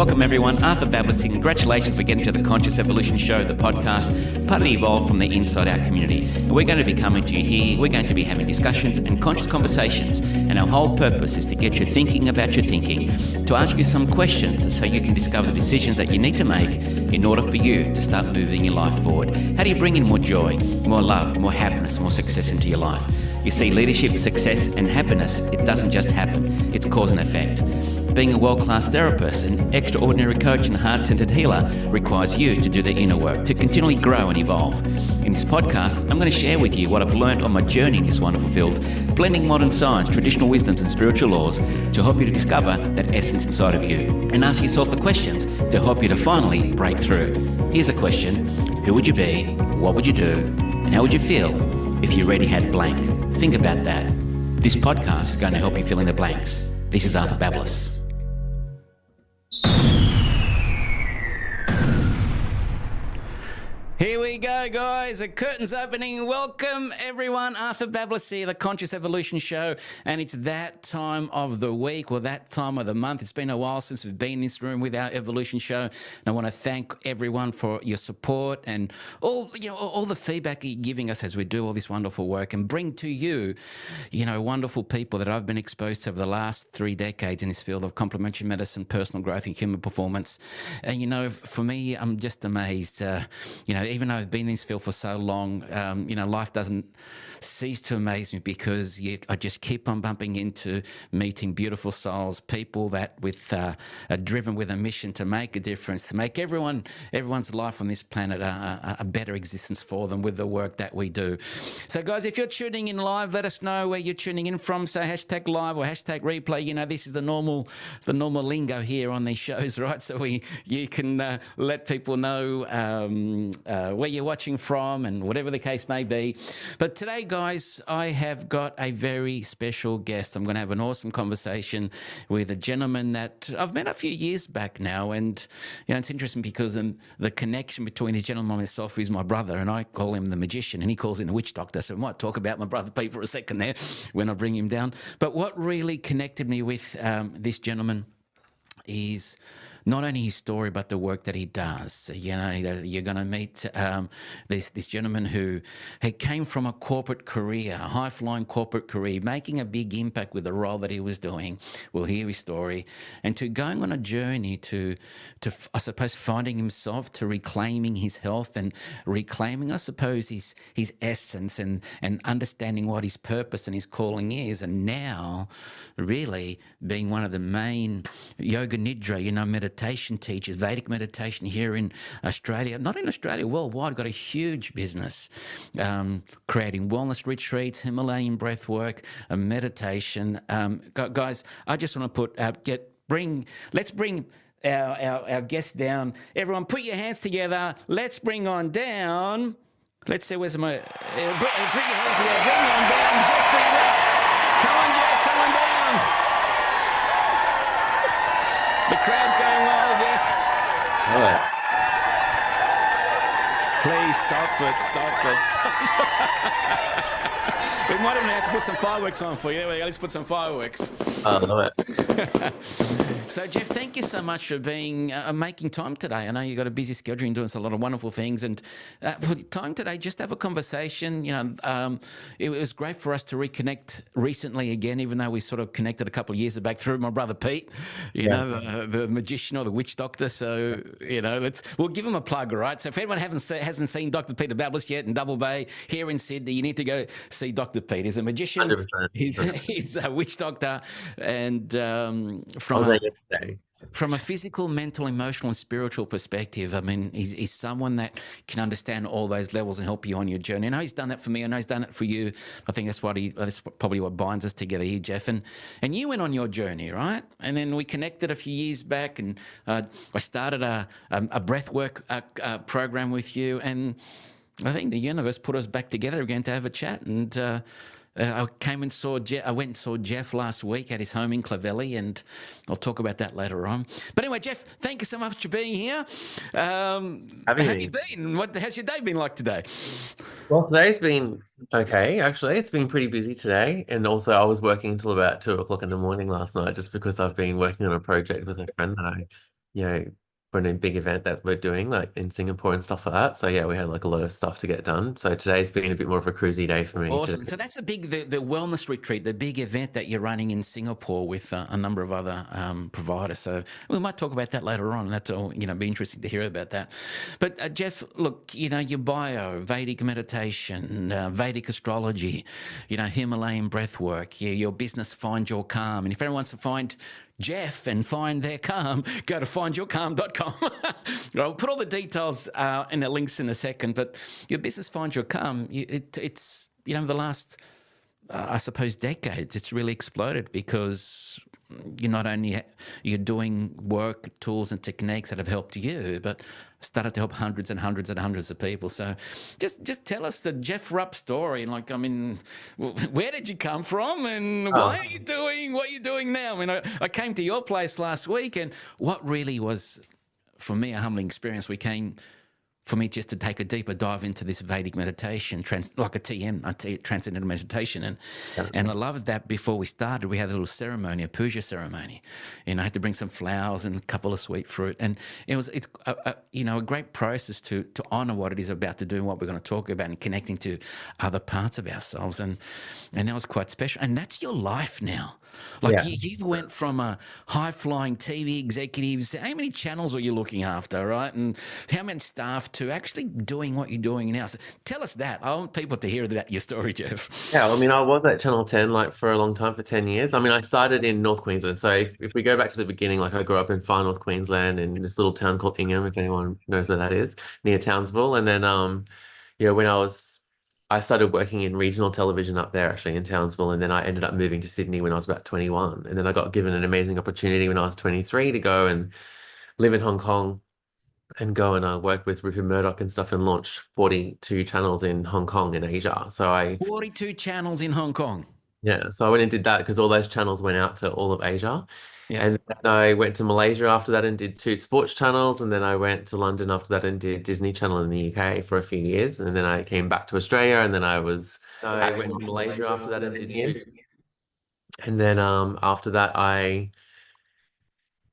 Welcome everyone, Arthur Bablis here. Congratulations for getting to the Conscious Evolution Show, the podcast, part of the Evolve from the Inside Out community. And we're going to be coming to you here, we're going to be having discussions and conscious conversations. And our whole purpose is to get you thinking about your thinking, to ask you some questions so you can discover the decisions that you need to make in order for you to start moving your life forward. How do you bring in more joy, more love, more happiness, more success into your life? You see, leadership, success and happiness, it doesn't just happen, it's cause and effect. Being a world-class therapist, an extraordinary coach and heart-centered healer requires you to do the inner work, to continually grow and evolve. In this podcast, I'm going to share with you what I've learned on my journey in this wonderful field, blending modern science, traditional wisdoms and spiritual laws to help you to discover that essence inside of you and ask yourself the questions to help you to finally break through. Here's a question: who would you be, what would you do, and how would you feel if you already had blank? Think about that. This podcast is going to help you fill in the blanks. This is Arthur Bablis. Here we go, guys. The curtain's opening. Welcome, everyone. Arthur Bablis here, the Conscious Evolution Show. And it's that time of the week or that time of the month. It's been a while since we've been in this room with our Evolution Show. And I want to thank everyone for your support and all the feedback you're giving us as we do all this wonderful work and bring to you, wonderful people that I've been exposed to over the last 3 decades in this field of complementary medicine, personal growth and human performance. And, for me, I'm just amazed, even though I've been in this field for so long, life doesn't cease to amaze me because I just keep on bumping into meeting beautiful souls, people that are driven with a mission to make a difference, to make everyone's life on this planet a better existence for them with the work that we do. So, guys, if you're tuning in live, let us know where you're tuning in from. Say hashtag live or hashtag replay. This is the normal lingo here on these shows, right? So you can let people know where you're watching from and whatever the case may be. But today, guys, I have got a very special guest. I'm going to have an awesome conversation with a gentleman that I've met a few years back now. And, it's interesting because the connection between this gentleman and myself is my brother, and I call him the magician and he calls him the witch doctor. So I might talk about my brother Pete for a second there when I bring him down. But what really connected me with this gentleman is not only his story, but the work that he does. You're going to meet this gentleman who came from a corporate career, a high-flying corporate career, making a big impact with the role that he was doing. We'll hear his story. And to going on a journey to I suppose, finding himself, to reclaiming his health and reclaiming, I suppose, his essence and understanding what his purpose and his calling is. And now, really, being one of the main yoga nidra, meditation teachers, Vedic meditation here in Australia, not in Australia, worldwide, got a huge business creating wellness retreats, Himalayan breath work, meditation. Guys, I just want to let's bring our guests down. Everyone put your hands together. Let's bring on down. Let's see, where's my... put your hands together. Bring on down Geoff. Come on, Geoff, come on down. The crowd's going wild, Geoff. All right. Please stop it. We might even have to put some fireworks on for you. There we go. Let's put some fireworks. I love it. So, Geoff, thank you so much for making time today. I know you've got a busy schedule and doing a lot of wonderful things. And for the time today, just have a conversation. It was great for us to reconnect recently again, even though we sort of connected a couple of years back through my brother Pete, the magician or the witch doctor. So, we'll give him a plug, all right? So if anyone hasn't seen Dr. Peter Bablis yet in Double Bay here in Sydney, you need to go see Dr. Pete. He's a magician. 100%. He's a witch doctor. And from a physical, mental, emotional, and spiritual perspective, I mean, he's someone that can understand all those levels and help you on your journey. I know he's done that for me. I know he's done it for you. I think that's probably what binds us together here, Geoff. And you went on your journey, right? And then we connected a few years back, and I started a breathwork program with you. And I think the universe put us back together again to have a chat. And I went and saw Geoff last week at his home in Clovelly, and I'll talk about that later on. But anyway, Geoff, thank you so much for being here. How have you been? How's your day been like today? Well, today's been okay, actually. It's been pretty busy today. And also I was working until about 2 o'clock in the morning last night just because I've been working on a project with a friend that I you know, for a big event that we're doing like in Singapore and stuff like that. So yeah, we had like a lot of stuff to get done. So today's been a bit more of a cruisy day for me today. Awesome. So that's the wellness retreat, the big event that you're running in Singapore with a number of other providers. So we might talk about that later on. That's all, be interesting to hear about that. But Geoff, look, your bio, Vedic meditation, Vedic astrology, Himalayan breath work, your business, Find Your Calm. And if anyone wants to find Geoff and find their calm, go to findyourcalm.com. I'll put all the details in the links in a second, but your business, Find Your Calm, it's, the last, I suppose, decades, it's really exploded because you're doing work, tools and techniques that have helped you, but started to help hundreds and hundreds and hundreds of people. So just tell us the Geoff Rupp story. Where did you come from and why are you doing what you're doing now? I came to your place last week, and what really was, for me, a humbling experience. For me just to take a deeper dive into this Vedic meditation, like a transcendental meditation. And I loved that before we started, we had a little ceremony, a puja ceremony. And I had to bring some flowers and a couple of sweet fruit. And it's a great process to honour what it is about to do and what we're going to talk about and connecting to other parts of ourselves. And that was quite special. And that's your life now. You've went from a high-flying TV executive, how many channels are you looking after, right? And how many staff to actually doing what you're doing now. So tell us that. I want people to hear about your story, Geoff. Yeah, I mean, I was at Channel 10 like for a long time, for 10 years. I mean, I started in North Queensland. So if we go back to the beginning, like I grew up in far North Queensland in this little town called Ingham, if anyone knows where that is, near Townsville. And then when I started working in regional television up there actually in Townsville, and then I ended up moving to Sydney when I was about 21. And then I got given an amazing opportunity when I was 23 to go and live in Hong Kong and go and work with Rupert Murdoch and stuff and launch 42 channels in Hong Kong in Asia. 42 channels in Hong Kong. So I went and did that because all those channels went out to all of Asia. Yeah. And then I went to Malaysia after that and did 2 sports channels. And then I went to London after that and did Disney Channel in the UK for a few years. And then I came back to Australia, and then I went to Malaysia after that and did 2. And then after that, I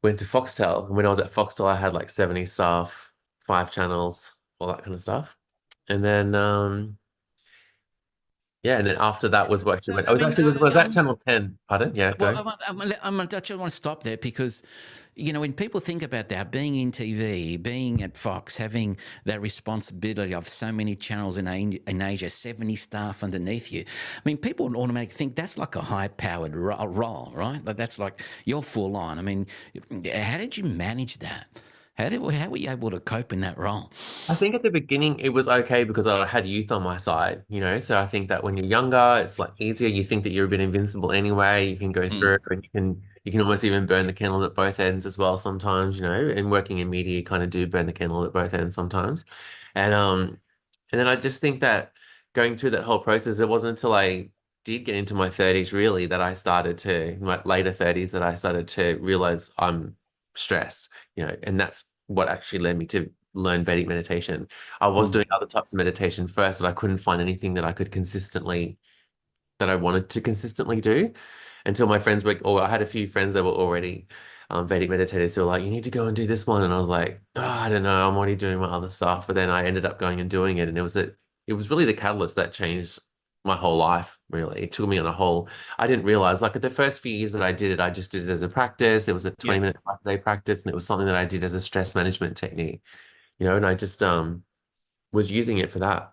went to Foxtel. And when I was at Foxtel, I had like 70 staff, 5 channels, all that kind of stuff. And then and then after that was working. Was that Channel 10? Pardon? Yeah, go. Well, I just want to stop there because, when people think about that, being in TV, being at Fox, having that responsibility of so many channels in Asia, 70 staff underneath you, I mean, people would automatically think that's like a high-powered role, right? That's like you're full on. I mean, how did you manage that? How were you able to cope in that role? I think at the beginning it was okay because I had youth on my side, so I think that when you're younger, it's like easier. You think that you're a bit invincible anyway. You can go through and you can almost even burn the candle at both ends as well sometimes, and working in media, you kind of do burn the candle at both ends sometimes. And then I just think that going through that whole process, it wasn't until I did get into my 30s really that I started to, my later 30s, that I started to realize I'm stressed, and that's what actually led me to learn Vedic meditation. I was doing other types of meditation first, but I couldn't find anything that I wanted to consistently do until my friends I had a few friends that were already Vedic meditators who were like, you need to go and do this one. And I was like, I don't know, I'm already doing my other stuff. But then I ended up going and doing it. And it was really the catalyst that changed my whole life, really. It took me on a whole, I didn't realize, like, at the first few years that I did it, I just did it as a practice. It was a 20-minute day practice, and it was something that I did as a stress management technique, and I just was using it for that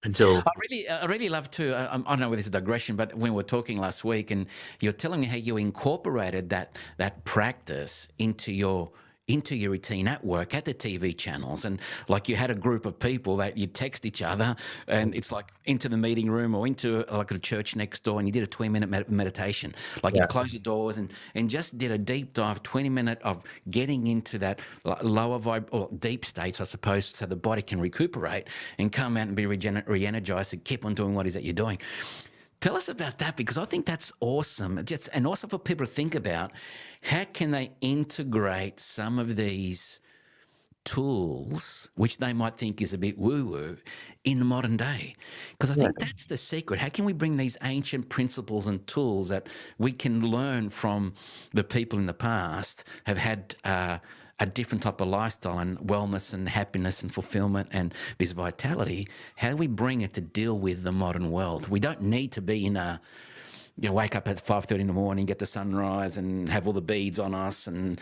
until I really love to, I don't know whether this is a digression, but when we were talking last week and you're telling me how you incorporated that practice into your routine at work, at the TV channels, and like you had a group of people that you text each other, and it's like into the meeting room or into like a church next door, and you did a 20-minute meditation. Like you'd close your doors and just did a deep dive, 20-minute of getting into that lower vibe or deep states, I suppose, so the body can recuperate and come out and be re-energized and keep on doing what it is that you're doing. Tell us about that, because I think that's awesome. And also for people to think about, how can they integrate some of these tools, which they might think is a bit woo-woo, in the modern day? Because I think that's the secret. How can we bring these ancient principles and tools that we can learn from the people in the past, have had a different type of lifestyle and wellness and happiness and fulfillment and this vitality, how do we bring it to deal with the modern world? We don't need to be in a, wake up at 5:30 in the morning, get the sunrise, and have all the beads on us and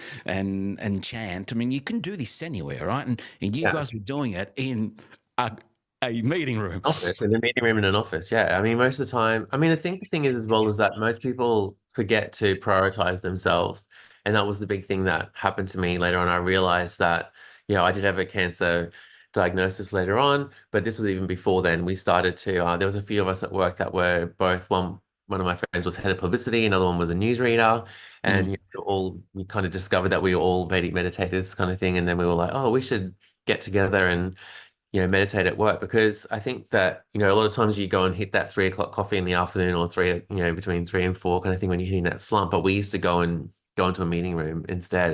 chant. I mean, you can do this anywhere, right? And you Yeah. guys were doing it in a, a meeting room. Office, in a meeting room in an office. Yeah. I mean, most of the time, I mean, I think the thing is as well is that most people forget to prioritize themselves. And that was the big thing that happened to me later on. I realized that, I did have a cancer diagnosis later on, but this was even before then. We started to, there was a few of us at work that were both, one of my friends was head of publicity, another one was a newsreader, and Mm. we kind of discovered that we were all Vedic meditators kind of thing. And then we were like, oh, we should get together and meditate at work, because I think that, a lot of times you go and hit that 3 o'clock coffee in the afternoon, or between 3 and 4 kind of thing when you're hitting that slump. But we used to go into a meeting room instead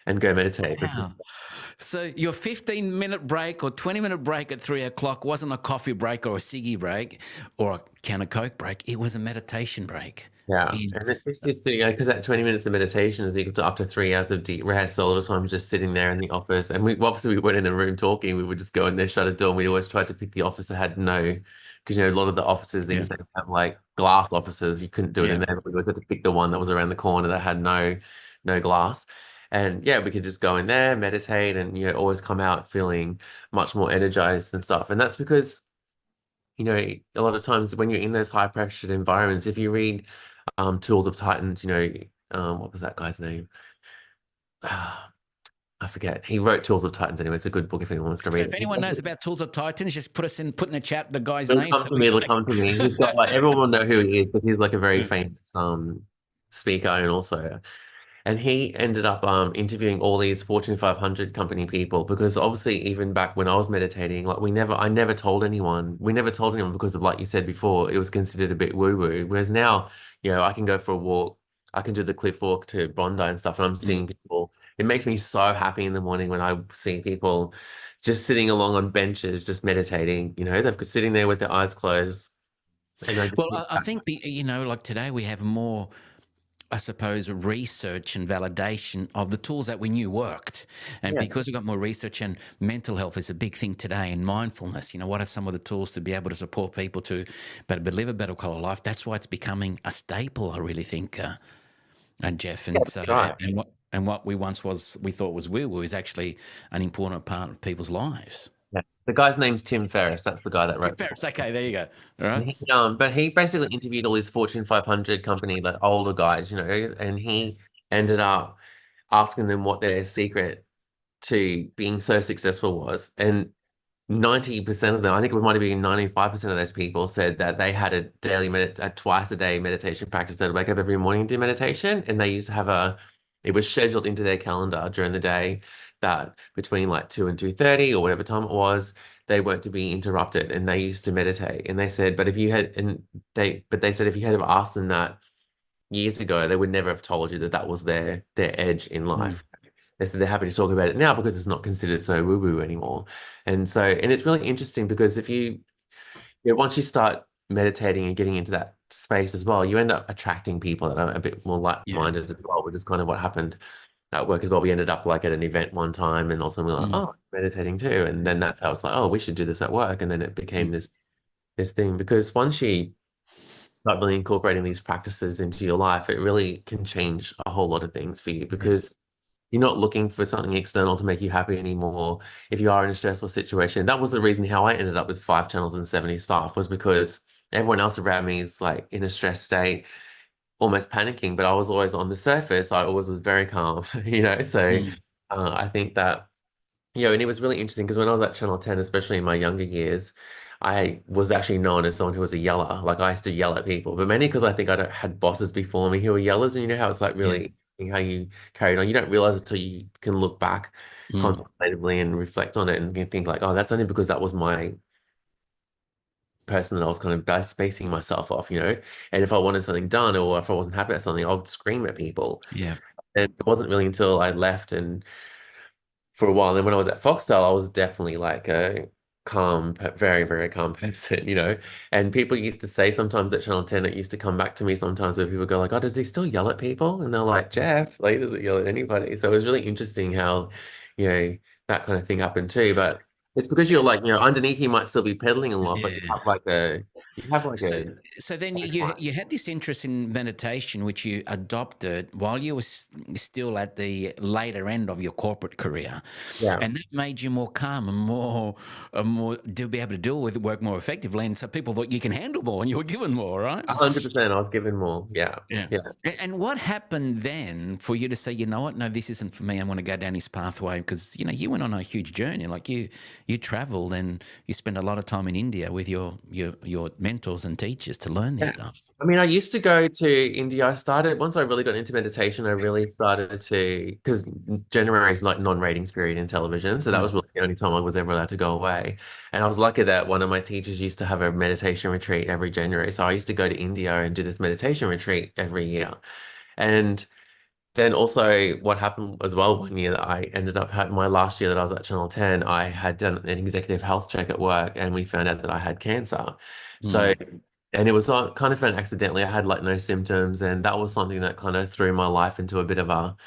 and go meditate. Because, Wow. So your 15-minute break or 20-minute break at 3 o'clock wasn't a coffee break or a ciggy break or a can of Coke break. It was a meditation break. yeah. In, And it's just, because that 20 minutes of meditation is equal to up to 3 hours of deep rest. So a lot of times just sitting there in the office, and we weren't in the room talking, we would just go in there, shut a door, and we always tried to pick the office that had because a lot of the offices these days have like glass offices. You couldn't do it in yeah. there, but we always had to pick the one that was around the corner that had no glass. And yeah, we could just go in there, meditate, and always come out feeling much more energized and stuff. And that's because, a lot of times when you're in those high pressured environments, if you read Tools of Titans, what was that guy's name? I forget. He wrote Tools of Titans anyway. It's a good book if anyone wants to So read if it. anyone knows about Tools of Titans, just put in the chat the guy's It'll name come so to we me. can It'll come to me. He's got like everyone will know who he is, because he's like a very famous speaker, and also. And he ended up interviewing all these Fortune 500 company people, because obviously even back when I was meditating, like I never told anyone. We never told anyone because of, like you said before, it was considered a bit woo-woo. Whereas now, I can go for a walk. I can do the cliff walk to Bondi and stuff, and I'm Mm. seeing people. It makes me so happy in the morning when I see people just sitting along on benches, just meditating. They're sitting there with their eyes closed, and I just Well, think I think, like today we have more, I suppose, research and validation of the tools that we knew worked. And yeah, because we've got more research, and mental health is a big thing today, and mindfulness, what are some of the tools to be able to support people to live a better quality life? That's why it's becoming a staple, I really think, and Geoff. yeah, And so, right. and what we thought was woo woo is actually an important part of people's lives. Yeah. The guy's name's Tim Ferriss. That's the guy that Tim wrote. Ferriss, okay, there you go. All right. But he basically interviewed all these Fortune 500 company, like older guys, and he ended up asking them what their secret to being so successful was. And 90% of them, I think it might have been 95% of those people said that they had a twice a day meditation practice. They'd wake up every morning and do meditation. And they used to it was scheduled into their calendar during the day that between like 2 and 2:30 or whatever time it was, they weren't to be interrupted, and they used to meditate. And they said, but they said if you had asked them that years ago, they would never have told you that that was their edge in Mm. life. They said they're happy to talk about it now because it's not considered so woo-woo anymore. And it's really interesting, because if once you start meditating and getting into that space as well, you end up attracting people that are a bit more Yeah. like-minded as well, which is kind of what happened at work as well. We ended up like at an event one time, and also we're like, Mm. oh, meditating too. And then that's how it's like, oh, we should do this at work. And then it became Mm. this thing, because once you start really incorporating these practices into your life, it really can change a whole lot of things for you, Yeah. because you're not looking for something external to make you happy anymore. If you are in a stressful situation, that was the reason how I ended up with 5 channels and 70 staff, was because everyone else around me is like in a stress state, almost panicking, but I was always on the surface. I always was very calm, So Mm. I think that, and it was really interesting, because when I was at Channel 10, especially in my younger years, I was actually known as someone who was a yeller. Like I used to yell at people, but mainly because I think I had bosses before me who were yellers, and you know how it's like Yeah. really how you carried on. You don't realize until you can look back Mm. contemplatively and reflect on it, and you think like, oh, that's only because that was my person that I was kind of basing myself off, And if I wanted something done, or if I wasn't happy at something, I would scream at people. Yeah. And it wasn't really until I left and for a while, then when I was at Foxtel, I was definitely like calm, very, very calm person, you know. And people used to say sometimes at Channel 10, it used to come back to me sometimes where people go like, "Oh, does he still yell at people?" And they're like, "Geoff, like, he doesn't yell at anybody." So it was really interesting how, you know, that kind of thing happened too. But it's because you're like, underneath you might still be pedaling a lot, but Yeah. you have like So, a so then baseline. you had this interest in meditation, which you adopted while you were still at the later end of your corporate career, Yeah. and that made you more calm and more to be able to deal with work more effectively. And so people thought you can handle more, and you were given more, right? 100%. I was given more. Yeah. Yeah. Yeah. And what happened then for you to say, you know what, no, this isn't for me. I want to go down this pathway because you went on a huge journey. Like you traveled and you spent a lot of time in India with your mentors and teachers to learn this Yeah. stuff. I mean, I used to go to India. I started, once I really got into meditation, I really started to, because January is like non-ratings period in television. So that was Mm, really the only time I was ever allowed to go away. And I was lucky that one of my teachers used to have a meditation retreat every January. So I used to go to India and do this meditation retreat every year. And then also what happened as well one year that I ended up had my last year that I was at Channel 10, I had done an executive health check at work and we found out that I had cancer. So, mm, and it was not kind of found accidentally. I had like no symptoms and that was something that kind of threw my life into a bit of a,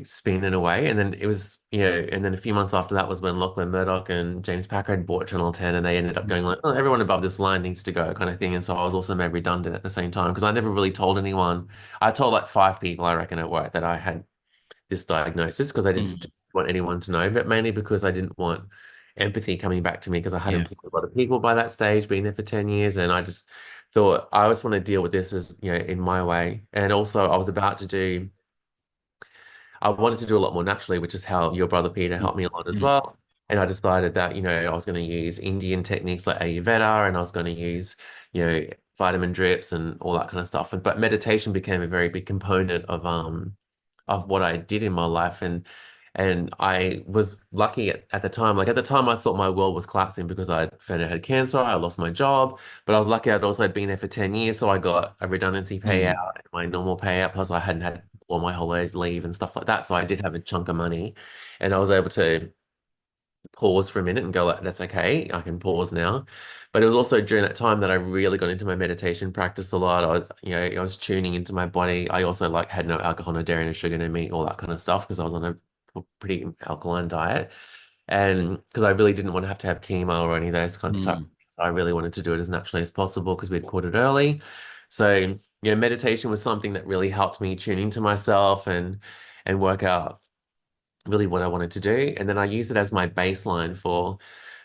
spin in a way. And then it was, and then a few months after that was when Lachlan Murdoch and James Packard bought Channel 10 and they ended up going like, oh, everyone above this line needs to go kind of thing. And so I was also made redundant at the same time because I never really told anyone. I told like five people, I reckon, at work that I had this diagnosis because I didn't mm, want anyone to know, but mainly because I didn't want empathy coming back to me because I had yeah. employed a lot of people by that stage, been there for 10 years, and I just thought I just want to deal with this as, in my way. And also I wanted to do a lot more naturally, which is how your brother Peter Mm, helped me a lot as mm, well. And I decided that, I was going to use Indian techniques like Ayurveda and I was going to use, vitamin drips and all that kind of stuff. But meditation became a very big component of what I did in my life. And I was lucky at the time. Like at the time, I thought my world was collapsing because I found out I had cancer. I lost my job, but I was lucky I'd also been there for 10 years. So I got a redundancy payout, mm, my normal payout, plus I hadn't had all my holiday leave and stuff like that. So I did have a chunk of money and I was able to pause for a minute and go like, that's okay. I can pause now. But it was also during that time that I really got into my meditation practice a lot. I was tuning into my body. I also like had no alcohol, no dairy, no sugar, no meat, all that kind of stuff because I was on a pretty alkaline diet. And because I really didn't want to have chemo or any of those kind of type. mm, So I really wanted to do it as naturally as possible because we'd caught it early. So, meditation was something that really helped me tune into myself and work out really what I wanted to do. And then I used it as my baseline for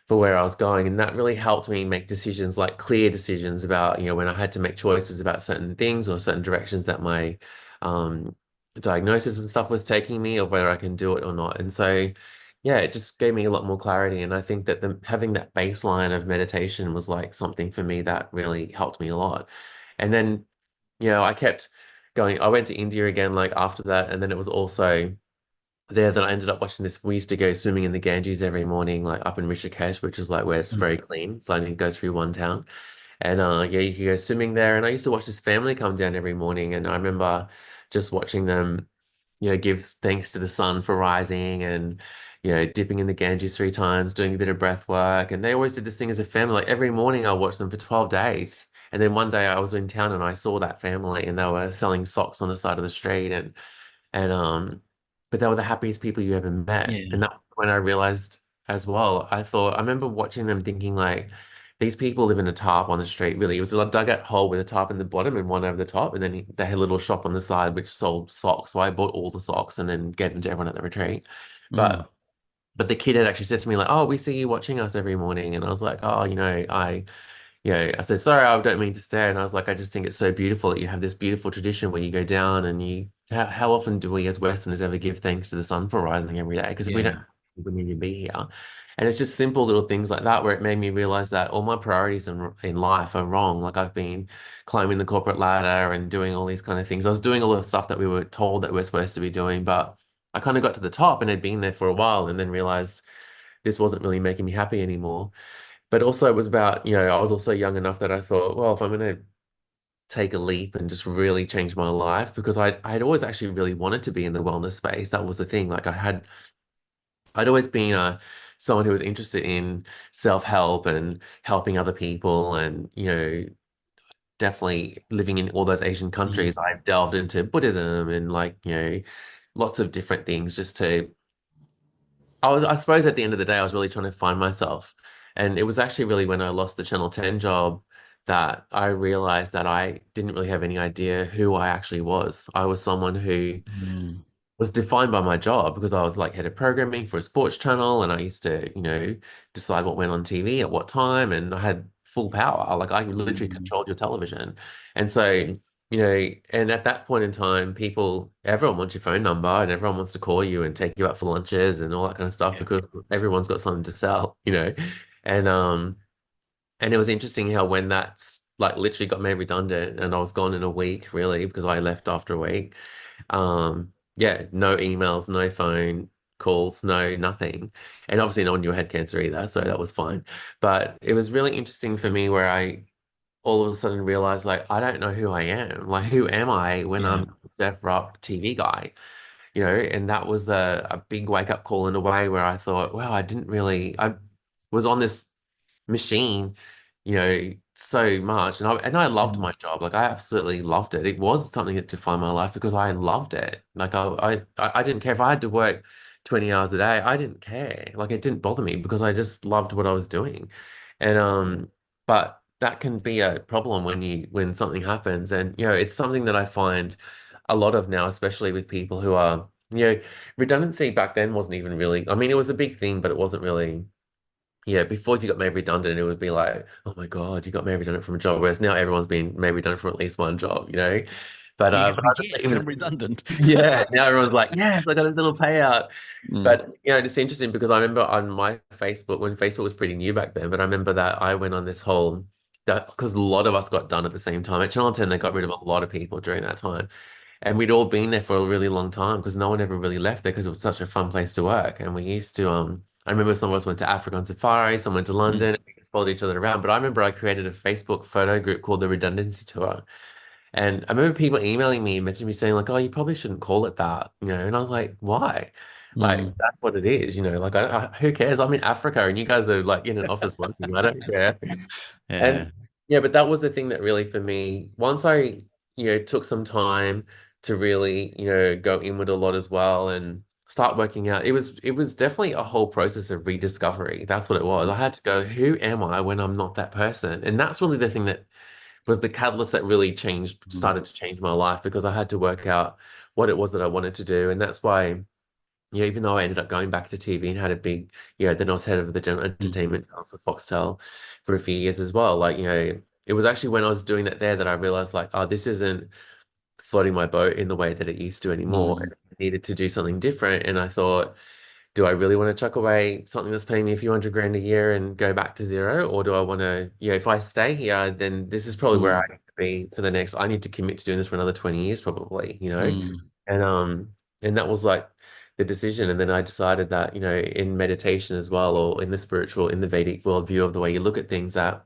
where I was going. And that really helped me make decisions, like clear decisions about, when I had to make choices about certain things or certain directions that my um, diagnosis and stuff was taking me or whether I can do it or not. And so, yeah, it just gave me a lot more clarity. And I think that having that baseline of meditation was like something for me that really helped me a lot. And then, I kept going. I went to India again, like after that. And then it was also there that I ended up watching this. We used to go swimming in the Ganges every morning, like up in Rishikesh, which is like where it's very mm, clean. So I didn't go through one town. And yeah, you could go swimming there. And I used to watch this family come down every morning. And I remember just watching them, give thanks to the sun for rising and, dipping in the Ganges three times, doing a bit of breath work. And they always did this thing as a family. Like every morning I watched them for 12 days. And then one day I was in town and I saw that family and they were selling socks on the side of the street. And but they were the happiest people you ever met. yeah. And that's when I realized as well, I remember watching them thinking like these people live in a tarp on the street, really. It was a dugout hole with a tarp in the bottom and one over the top. And then they had a little shop on the side which sold socks. So I bought all the socks and then gave them to everyone at the retreat. Mm, But the kid had actually said to me like, "Oh, we see you watching us every morning." And I was like, "Oh, I said, sorry, I don't mean to stare. And I was like, I just think it's so beautiful that you have this beautiful tradition where you go down and how often do we as Westerners ever give thanks to the sun for rising every day? Because if we don't, yeah. we wouldn't even be here. And it's just simple little things like that where it made me realize that all my priorities in life are wrong. Like I've been climbing the corporate ladder and doing all these kind of things. I was doing all the stuff that we were told that we're supposed to be doing, but I kind of got to the top and had been there for a while and then realized this wasn't really making me happy anymore. But also it was about, I was also young enough that I thought, well, if I'm going to take a leap and just really change my life, because I'd always actually really wanted to be in the wellness space. That was the thing. Like I'd always been a someone who was interested in self-help and helping other people, and definitely living in all those Asian countries, Mm. I delved into Buddhism and like, lots of different things just to, I suppose at the end of the day, I was really trying to find myself. And it was actually really when I lost the Channel 10 job that I realized that I didn't really have any idea who I actually was. I was someone who Mm. was defined by my job because I was like head of programming for a sports channel, and I used to, decide what went on TV at what time, and I had full power. Like I literally Mm. controlled your television. And so, and at that point in time, everyone wants your phone number and everyone wants to call you and take you out for lunches and all that kind of stuff Yeah. because everyone's got something to sell. And and it was interesting how when that's like literally got made redundant and I was gone in a week, really, because I left after a week. Yeah, no emails, no phone calls, no nothing. And obviously no one knew I had cancer either, so that was fine. But it was really interesting for me where I all of a sudden realized like I don't know who I am. Like who am I when Yeah. I'm Geoff Rupp TV guy? And that was a big wake up call in a way where I thought, wow, I was on this machine, so much. And I loved Mm. my job. Like I absolutely loved it. It was something that defined my life because I loved it. Like I didn't care if I had to work 20 hours a day. I didn't care. Like it didn't bother me because I just loved what I was doing. And but that can be a problem when something happens. And it's something that I find a lot of now, especially with people who are, redundancy back then wasn't even really, I mean, it was a big thing, but it wasn't really. Yeah, before if you got made redundant, it would be like, oh my God, you got made redundant from a job. Whereas now everyone's been made redundant from at least one job. But You but go, I just yes, I'm even redundant. yeah, now everyone's like, yes, I got a little payout. Mm. But it's interesting because I remember on my Facebook when Facebook was pretty new back then, but I remember that I went on this whole that because a lot of us got done at the same time. At Channel 10, they got rid of a lot of people during that time. And we'd all been there for a really long time because no one ever really left there because it was such a fun place to work. And we used to, I remember some of us went to Africa on safari, some went to Mm. London, and we just followed each other around. But I remember I created a Facebook photo group called the Redundancy Tour. And I remember people emailing me and messaging me saying, like, oh, you probably shouldn't call it that. And I was like, why? Like, Mm. that's what it is. Like, who cares? I'm in Africa and you guys are like in an office working. I don't care. Yeah. And yeah, but that was the thing that really for me, once I, took some time to really, go inward a lot as well and start working out, it was definitely a whole process of rediscovery. That's what it was. I had to go, who am I when I'm not that person? And that's really the thing that was the catalyst that really Mm. started to change my life because I had to work out what it was that I wanted to do. And that's why even though I ended up going back to TV and had a big, then I was head of the general Mm. entertainment house with Foxtel for a few years as well. Like, it was actually when I was doing that there that I realized like, oh, this isn't floating my boat in the way that it used to anymore. Mm. And I needed to do something different. And I thought, do I really want to chuck away something that's paying me a few hundred grand a year and go back to zero? Or do I want to, if I stay here, then this is probably where I Mm. need to be for the next, I need to commit to doing this for another 20 years probably. Mm. And that was like the decision. And then I decided that, in meditation as well, or in the spiritual, in the Vedic worldview of the way you look at things, that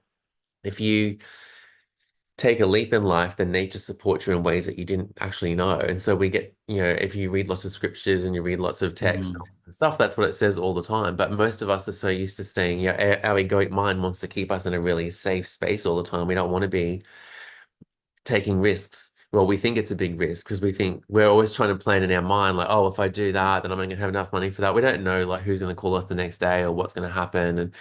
if you take a leap in life, then nature supports you in ways that you didn't actually know. And so we get, if you read lots of scriptures and you read lots of texts Mm. and stuff, that's what it says all the time. But most of us are so used to staying, our egoic mind wants to keep us in a really safe space all the time. We don't want to be taking risks. Well, we think it's a big risk because we think we're always trying to plan in our mind, like, oh, if I do that, then I'm going to have enough money for that. We don't know like who's going to call us the next day or what's going to happen and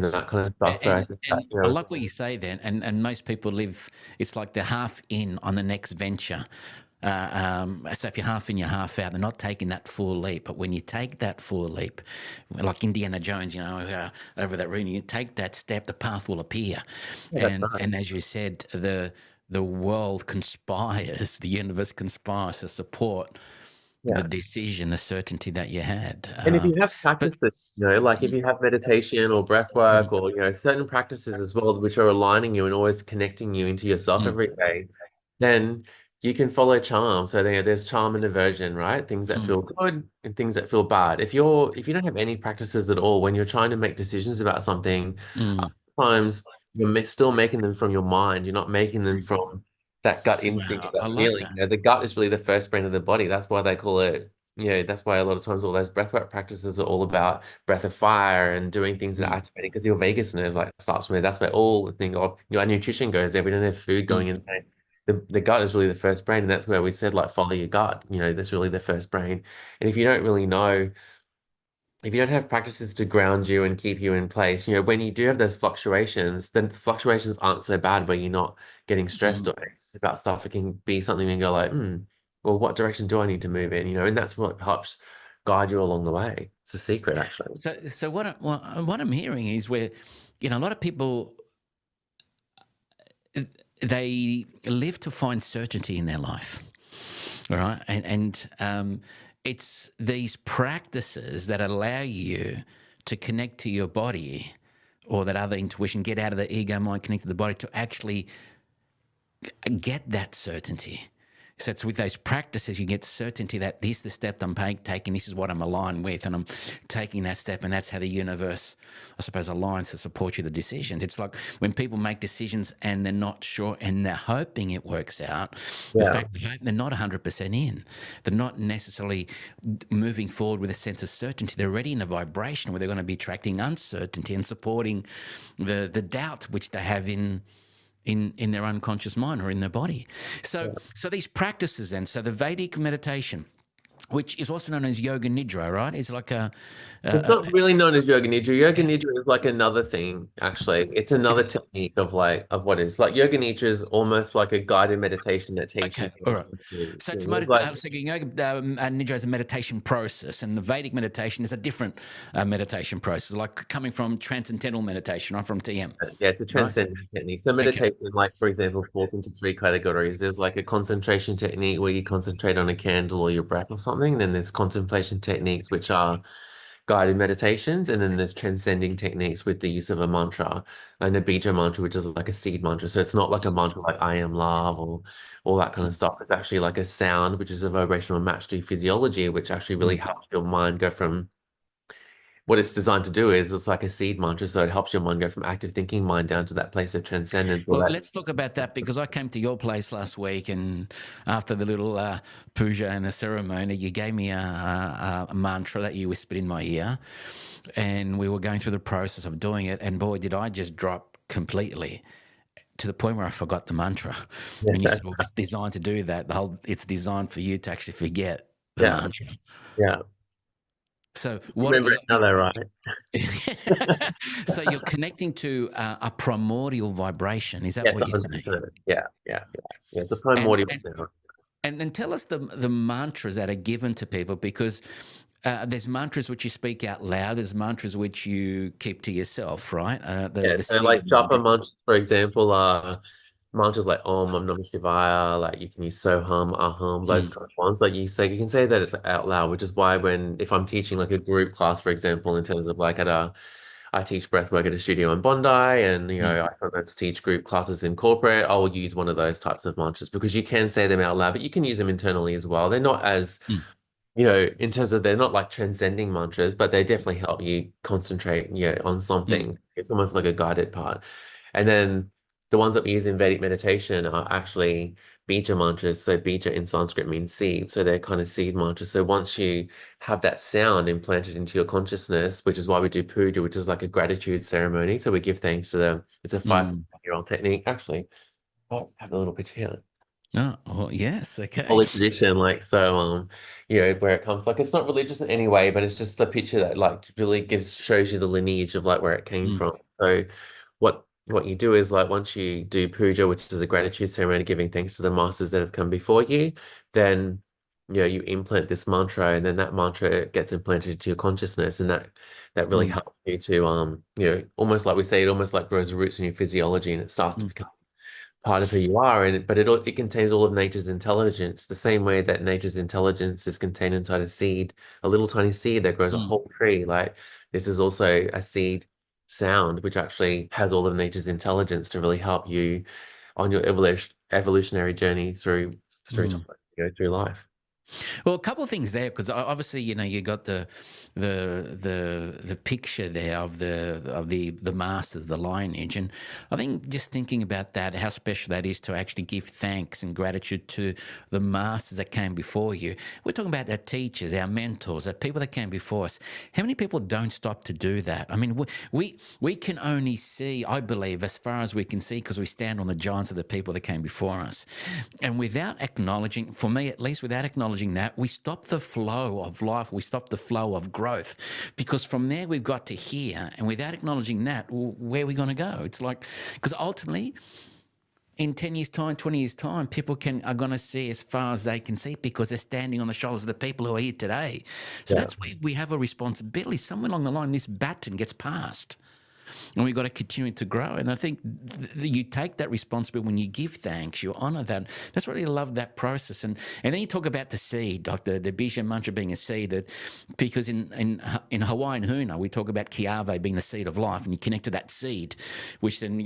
that kind of stuff. So I And think that, and I like what you say then. And most people live. It's like they're half in on the next venture. So if you're half in, you're half out. They're not taking that full leap. But when you take that full leap, like Indiana Jones, over that room, you take that step, the path will appear. yeah, that's And right. and as you said, the world conspires, the universe conspires to support the Yeah. decision, the certainty that you had. And if you have But practices, like if mm, you have meditation or breath mm, work or, certain practices as well, which are aligning you and always connecting you into yourself mm, every day, then you can follow charm. So there's charm and aversion, right? Things that mm, feel good and things that feel bad. If you don't have any practices at all, when you're trying to make decisions about something, mm, sometimes you're still making them from your mind. You're not making them mm. from that gut instinct or Wow, I that like feeling. that. The gut is really the first brain of the body. That's why they call it Yeah, that's why a lot of times all those breathwork practices are all about breath of fire and doing things that are Mm, activating because your vagus nerve like starts from there. That's where all the thing of your nutrition goes. If we don't have food mm, going in there, the gut is really the first brain, and that's where we said like follow your gut. That's really the first brain. And if you don't really know, if you don't have practices to ground you and keep you in place, when you do have those fluctuations, then the fluctuations aren't so bad where you're not getting stressed mm. or anxious about stuff. It can be something and go like, well, what direction do I need to move in? And that's what helps guide you along the way. It's a secret, actually. So what I'm hearing is where, a lot of people, they live to find certainty in their life, all right? And it's these practices that allow you to connect to your body, or that other intuition, get out of the ego mind, connect to the body, to actually get that certainty. So it's with those practices you get certainty that this is the step I'm taking, this is what I'm aligned with, and I'm taking that step, and that's how the universe, I suppose, aligns to support you the decisions. It's like when people make decisions and they're not sure and they're hoping it works out. In Yeah. fact, they're not 100% in. They're not necessarily moving forward with a sense of certainty. They're already in a vibration where they're going to be attracting uncertainty and supporting the doubt which they have in their unconscious mind or in their body. So these practices then, so the Vedic meditation, which is also known as yoga nidra, right? It's like It's a not really known as yoga nidra. Yoga nidra is like another thing, actually. It's is another it technique of what it is. Like yoga nidra is almost like a guided meditation that okay? teaches All right. you. So it's It's like so yoga nidra is a meditation process, and the Vedic meditation is a different meditation process, like coming from transcendental meditation, right, from TM, Yeah, it's a right? transcendent technique. So Okay. meditation, like for example, falls into three categories. There's like a concentration technique where you concentrate on a candle or your breath or something. Then there's contemplation techniques, which are guided meditations, and then there's transcending techniques with the use of a mantra and a bija mantra, which is like a seed mantra. So it's not like a mantra like I am love or all that kind of Mm, stuff. It's actually like a sound, which is a vibrational match to physiology, which actually really mm. helps your mind go from what it's designed to do is it's like a seed mantra. So it helps your mind go from active thinking mind down to that place of transcendence or Well, that. let's talk about that, because I came to your place last week, and after the little puja and the ceremony, you gave me a mantra that you whispered in my ear, and we were going through the process of doing it, and boy, did I just drop completely to the point where I forgot the mantra. And you said, well, it's designed to do that. It's designed for you to actually forget the Yeah, mantra. yeah. So Remember it now, though, right? so you're connecting to a primordial vibration. Is that Yes, what you're saying? 100%. Yeah. It's a And primordial and sound. and then tell us the mantras that are given to people, because there's mantras which you speak out loud. There's mantras which you keep to yourself, right? Yeah, The so like seed japa mantra. mantras, for example, are mantras like Om, Om Namah Shivaya, like you can use Soham, Aham, those Mm, kind of ones. Like you can say that it's out loud, which is why if I'm teaching like a group class, for example, in terms of like I teach breathwork at a studio in Bondi, and mm, I sometimes teach group classes in corporate. I will use one of those types of mantras because you can say them out loud, but you can use them internally as well. They're not as mm, in terms of they're not like transcending mantras, but they definitely help you concentrate, on mm, something. It's almost like a guided part. And then the ones that we use in Vedic meditation are actually bija mantras. So bija in Sanskrit means seed. So they're kind of seed mantras. So once you have that sound implanted into your consciousness, which is why we do puja, which is like a gratitude ceremony. So we give thanks to them. It's a mm. 5,000-year-old technique. Actually, I have a little picture here. Oh, yes. Okay. Holy tradition, like so, where it comes, like it's not religious in any way, but it's just a picture that like really shows you the lineage of like where it came Mm, from. So what you do is like once you do puja, which is a gratitude ceremony giving thanks to the masters that have come before you, then you implant this mantra, and then that mantra gets implanted into your consciousness, and that really mm, helps you to almost like we say, it almost like grows roots in your physiology, and it starts to mm, become part of who you are, but it contains all of nature's intelligence, the same way that nature's intelligence is contained inside a seed, a little tiny seed that grows a mm, whole tree. Like this is also a seed sound, which actually has all of nature's intelligence to really help you on your evolutionary journey through time, mm. through life. Well, a couple of things there, because obviously, you got the picture there of the masters, the lineage, and I think just thinking about that, how special that is to actually give thanks and gratitude to the masters that came before you. We're talking about our teachers, our mentors, the people that came before us. How many people don't stop to do that? I mean, we can only see, I believe, as far as we can see, because we stand on the giants of the people that came before us, and without acknowledging, for me at least, without acknowledging that, we stop the flow of life, we stop the flow of growth, because from there we've got to here, and without acknowledging that, where are we going to go? It's like, because ultimately, in 10 years' time, 20 years' time, people are going to see as far as they can see, because they're standing on the shoulders of the people who are here today. So Yeah. that's where we have a responsibility. Somewhere along the line, this baton gets passed, and we've got to continue to grow. And I think you take that responsibility when you give thanks, you honour that. That's what I love, that process. And then you talk about the seed, like the Bija mantra being a seed, because in Hawaiian Huna, we talk about Kiave being the seed of life, and you connect to that seed, which then,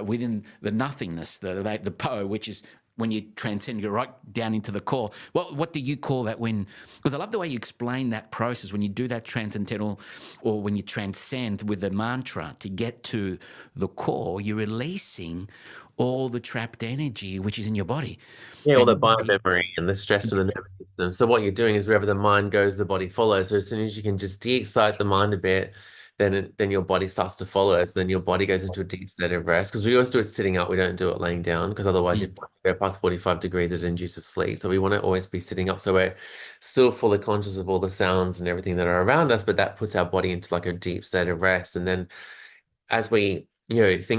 within the nothingness, the po, which is when you transcend, you're right down into the core. What do you call that when? Because I love the way you explain that process when you do that transcendental, or when you transcend with the mantra to get to the core. You're releasing all the trapped energy which is in your body, Yeah, all and the your body. biomemory and the stress from the nervous system. So what you're doing is wherever the mind goes, the body follows. So as soon as you can just de-excite the mind a bit, then your body starts to follow. So then your body goes into a deep state of rest. Because we always do it sitting up, we don't do it laying down, because otherwise if Mm, you go past 45 degrees, it induces sleep. So we want to always be sitting up. So we're still fully conscious of all the sounds and everything that are around us, but that puts our body into like a deep state of rest. And then as we,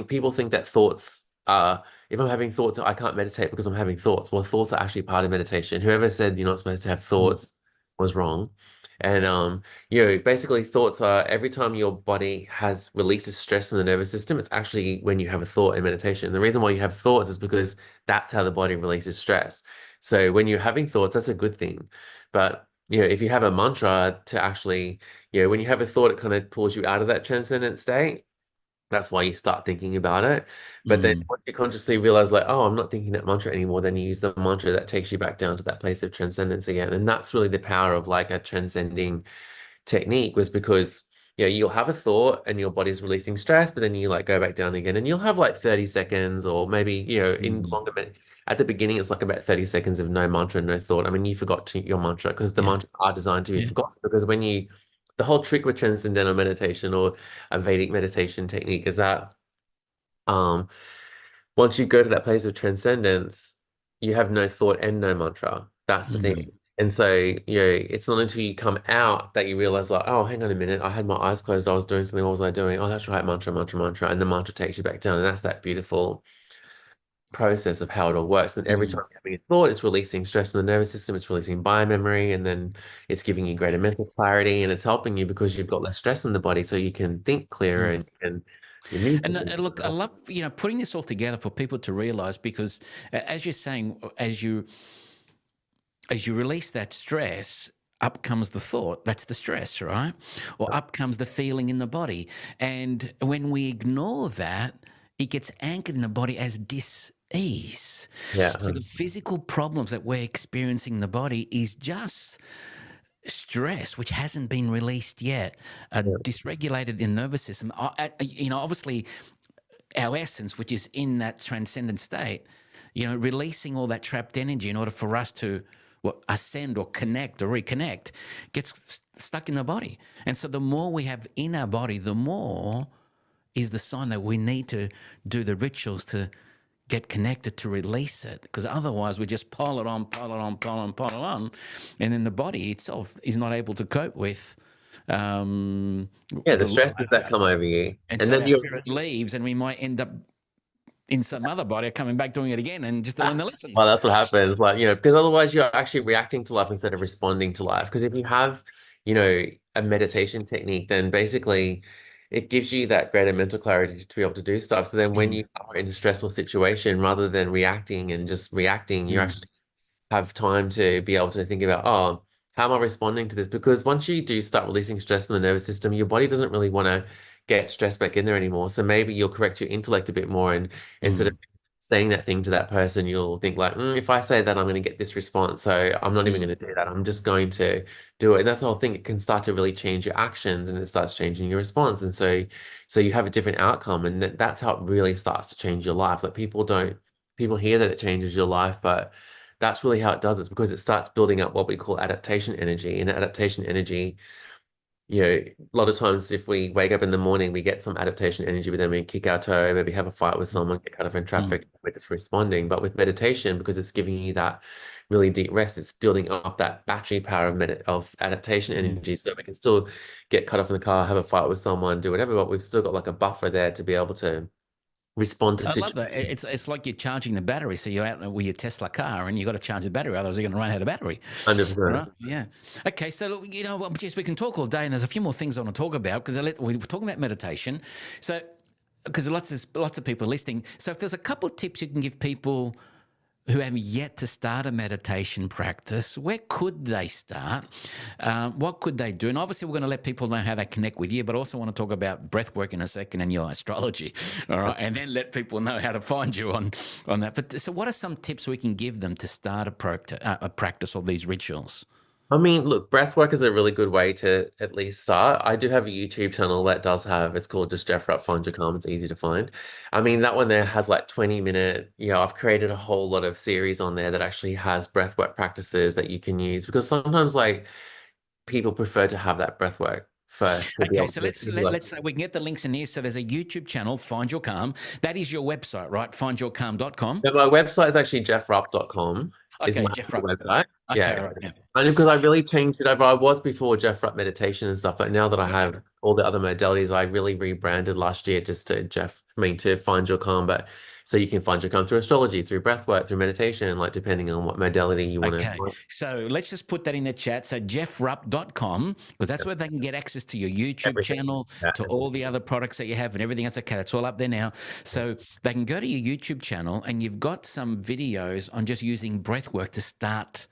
people think that thoughts are, if I'm having thoughts, I can't meditate because I'm having thoughts. Well, thoughts are actually part of meditation. Whoever said you're not supposed to have mm, thoughts was wrong. And basically thoughts are every time your body has releases stress from the nervous system, it's actually when you have a thought in meditation. The reason why you have thoughts is because that's how the body releases stress. So when you're having thoughts, that's a good thing. But if you have a mantra to actually, when you have a thought, it kind of pulls you out of that transcendent state. That's why you start thinking about it. But then mm, once you consciously realize, like, oh, I'm not thinking that mantra anymore, then you use the mantra that takes you back down to that place of transcendence again. And that's really the power of like a transcending technique, was because, you'll have a thought and your body's releasing stress, but then you like go back down again, and you'll have like 30 seconds, or maybe, in mm. longer minutes. At the beginning, it's like about 30 seconds of no mantra, no thought. I mean, you forgot your mantra, because the Yeah, mantras are designed to be yeah. forgotten. Because the whole trick with transcendental meditation or a Vedic meditation technique is that um, once you go to that place of transcendence, you have no thought and no mantra. That's the thing. Mm. And so, it's not until you come out that you realize, like, oh, hang on a minute, I had my eyes closed, I was doing something, what was I doing? Oh, that's right, mantra, mantra, mantra. And the mantra takes you back down. And that's that beautiful process of how it all works. And every Mm. time you're having a thought, it's releasing stress from the nervous system, it's releasing biomemory, and then it's giving you greater mental clarity, and it's helping you because you've got less stress in the body, so you can think clearer, Mm. and your mood. And look, I love putting this all together for people to realize, because as you're saying, as you release that stress, up comes the thought. That's the stress, right? Or up comes the feeling in the body. And when we ignore that, it gets anchored in the body as dis-ease. Yeah. So the physical problems that we're experiencing in the body is just stress which hasn't been released yet, Yeah. dysregulated in nervous system. Obviously our essence, which is in that transcendent state, releasing all that trapped energy in order for us to ascend or connect or reconnect, gets stuck in the body. And so the more we have in our body, the more is the sign that we need to do the rituals to get connected to release it, because otherwise we just pile it on, pile it on, pile it on, pile it on, and then the body itself is not able to cope with Yeah, the the stresses that come over you. and And so then our you're spirit leaves, and we might end up in some other body coming back doing it again, and just to learn the well, lessons. that's what happens. Like, because otherwise you're actually reacting to life instead of responding to life. Because if you have, a meditation technique, then basically it gives you that greater mental clarity to be able to do stuff. So then when Mm, you are in a stressful situation, rather than reacting and just reacting, you mm, actually have time to be able to think about, oh, how am I responding to this? Because once you do start releasing stress in the nervous system, your body doesn't really want to get stress back in there anymore. So maybe you'll correct your intellect a bit more, and instead of mm. saying that thing to that person, you'll think like, if I say that, I'm going to get this response. So I'm not even Mm. going to do that. I'm just going to do it. And that's the whole thing. It can start to really change your actions and it starts changing your response. And so you have a different outcome. And that's how it really starts to change your life. Like people hear that it changes your life, but that's really how it does. It's because it starts building up what we call adaptation energy. And adaptation energy, a lot of times if we wake up in the morning, we get some adaptation energy, but then we kick our toe, maybe have a fight with someone, get cut off in Mm. traffic, we're just responding. But with meditation, because it's giving you that really deep rest, it's building up that battery power of adaptation Mm. energy. So we can still get cut off in the car, have a fight with someone, do whatever, but we've still got like a buffer there to be able to respond to I love situations. that. It's like you're charging the battery. So you're out with your Tesla car and you've got to charge the battery, otherwise you're going to run out of battery. 100%. Right? Yeah. Okay. So, look, well, geez, we can talk all day, and there's a few more things I want to talk about because we were talking about meditation. So, because lots of people are listening. So, if there's a couple of tips you can give people who have yet to start a meditation practice, where could they start? What could they do? And obviously, we're going to let people know how they connect with you, but also want to talk about breath work in a second and your astrology, all right? And then let people know how to find you on that. But so, what are some tips we can give them to start a practice of these rituals? I mean, look, breathwork is a really good way to at least start. I do have a YouTube channel that does it's called just Geoff Rupp Find Your Calm. It's easy to find. I mean, that one there has like 20-minute, I've created a whole lot of series on there that actually has breathwork practices that you can use because sometimes like people prefer to have that breathwork first to be Okay, able so to do like, let's say we can get the links in here. So there's a YouTube channel, Find Your Calm. That is your website, right? Findyourcalm.com. my website is actually geoffrupp.com is Okay, my Geoff actual Rupp. website. Okay, Yeah. all right, yeah. And because I really changed it over. I was before Geoff Rupp meditation and stuff, but now that I Gotcha. have all the other modalities, I really rebranded last year just to to find your calm. But so you can find your calm through astrology, through breath work, through meditation, like depending on what modality you want Okay, to. so let's just put that in the chat. So geoffrupp.com, because that's where they can get access to your YouTube Everything. channel, Yeah. to all the other products that you have and everything else. Okay, that's all up there now. So they can go to your YouTube channel and you've got some videos on just using breath work to start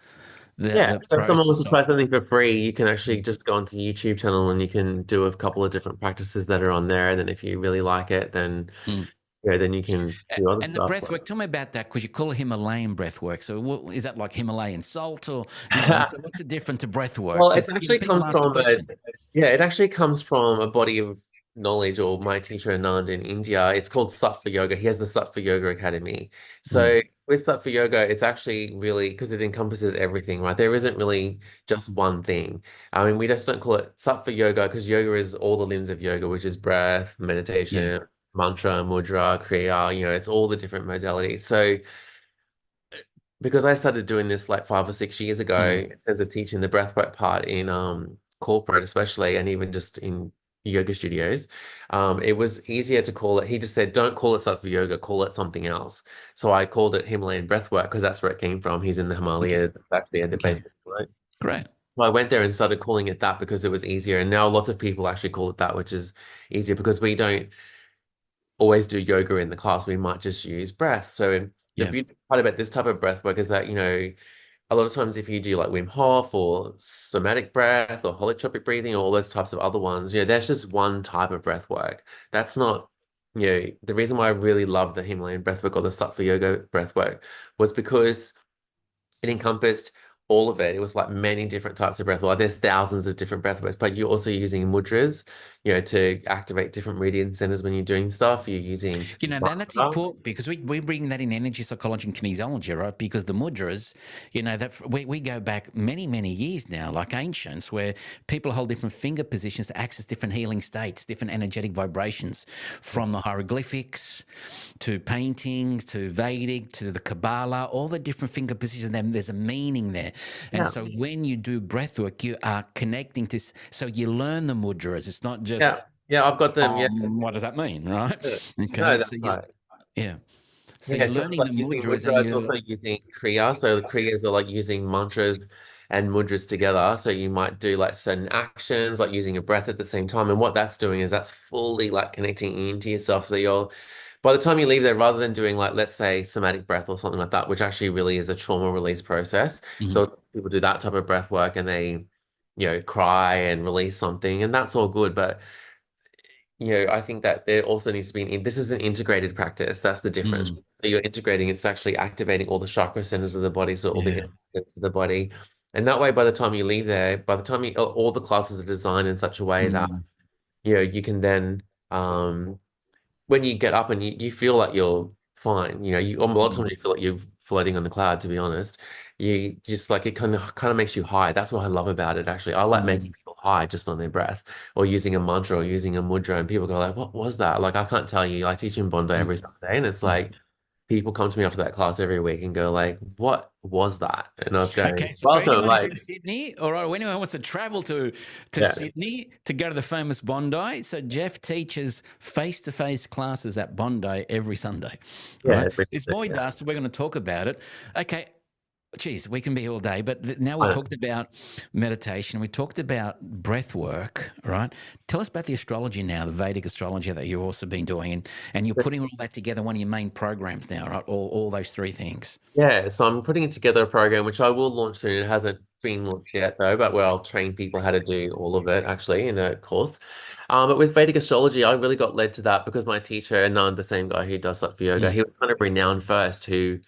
Yeah, the so if someone wants process to try of. something for free, you can actually just go onto the YouTube channel and you can do a couple of different practices that are on there. And then if you really like it, then Mm. then you can do other And the stuff. breath work, tell me about that because you call it Himalayan breath work. So is that like Himalayan salt or, and so what's the difference to breath work? Well, it Because, actually people comes ask the from question. it actually comes from a body of knowledge or my teacher Anand in India. It's called Sattva Yoga. He has the Sattva Yoga Academy. Mm. So with Sattva Yoga, it's actually really because it encompasses everything, right? There isn't really just one thing. I mean, we just don't call it Sattva Yoga because yoga is all the limbs of yoga, which is breath, Yeah. meditation, mantra, mudra, kriya, it's all the different modalities. So because I started doing this like 5 or 6 years ago Mm. in terms of teaching the breathwork part in corporate especially and even just in yoga studios, it was easier to call it. He just said, don't call it Sattva Yoga, call it something else. So I called it Himalayan breathwork because that's where it came from. He's in the Okay. Himalayas, actually at the base Okay. of the Himalayas. Great. So I went there and started calling it that because it was easier. And now lots of people actually call it that, which is easier because we don't always do yoga in the class. We might just use breath. So the Yeah. beauty part about this type of breath work is that, a lot of times if you do like Wim Hof or somatic breath or holotropic breathing or all those types of other ones, that's just one type of breath work. That's not, the reason why I really love the Himalayan breath work or the Sattva Yoga breath work was because it encompassed all of it. It was like many different types of breath work. There's thousands of different breath works, but you're also using mudras, to activate different meridian centers when you're doing stuff. You're using Then that's mantra. important because we bring that in energy psychology and kinesiology, right? Because the mudras, that we go back many, many years now, like ancients, where people hold different finger positions to access different healing states, different energetic vibrations, from the hieroglyphics to paintings to Vedic to the Kabbalah, all the different finger positions. Then there's a meaning there, and Yeah. so when you do breath work, you are connecting to. So you learn the mudras. It's not just Yeah. Yeah. I've got them. Yeah. what does that mean, right? No, Okay, that's right. yeah, so Yeah, you're so it's learning like the using mudras, and mudra, it's you, also using kriya. So the kriyas are like using mantras and mudras together. So you might do like certain actions, like using a breath at the same time. And what that's doing is that's fully like connecting into yourself. So by the time you leave there, rather than doing like, let's say, somatic breath or something like that, which actually really is a trauma release process. Mhm. So people do that type of breath work and they, cry and release something, and that's all good. But I think that there also needs to be this is an integrated practice. That's the difference. Mm, So you're integrating, it's actually activating all the chakra centers of the body, so all the yeah. energy into the body. And that way, by the time you leave there, by the time all the classes are designed in such a way that, Mm, you can then, when you get up and you feel like you're fine, a lot of mm, times you feel like you're floating on the cloud, to be honest. You just like it kind of makes you high. That's what I love about it, actually. I like making mm, people high just on their breath or using a mantra or using a mudra, and people go like, what was that? Like, I can't tell you. I teach in Bondi mm, every Sunday, and it's mm. like people come to me after that class every week and go like, what was that? And I was Okay, going, so for welcome. anyone who's Like, in Sydney, all right, or anyone wants to travel to yeah, Sydney to go to the famous Bondi, so Geoff teaches face-to-face classes at Bondi every Sunday, all yeah, right? There's more he does, so we're going to talk about it. Okay, geez, we can be here all day, but now we yeah. talked about meditation, we talked about breath work, right? Tell us about the astrology now, the Vedic astrology that you've also been doing, and you're putting all that together in one of your main programs now, right? All those three things. Yeah, so I'm putting together a program which I will launch soon. It hasn't been launched yet though, but where I'll train people how to do all of it actually in a course. But with Vedic astrology, I really got led to that because my teacher, Anand, the same guy who does Sattva yoga, Mm, he was kind of renowned first who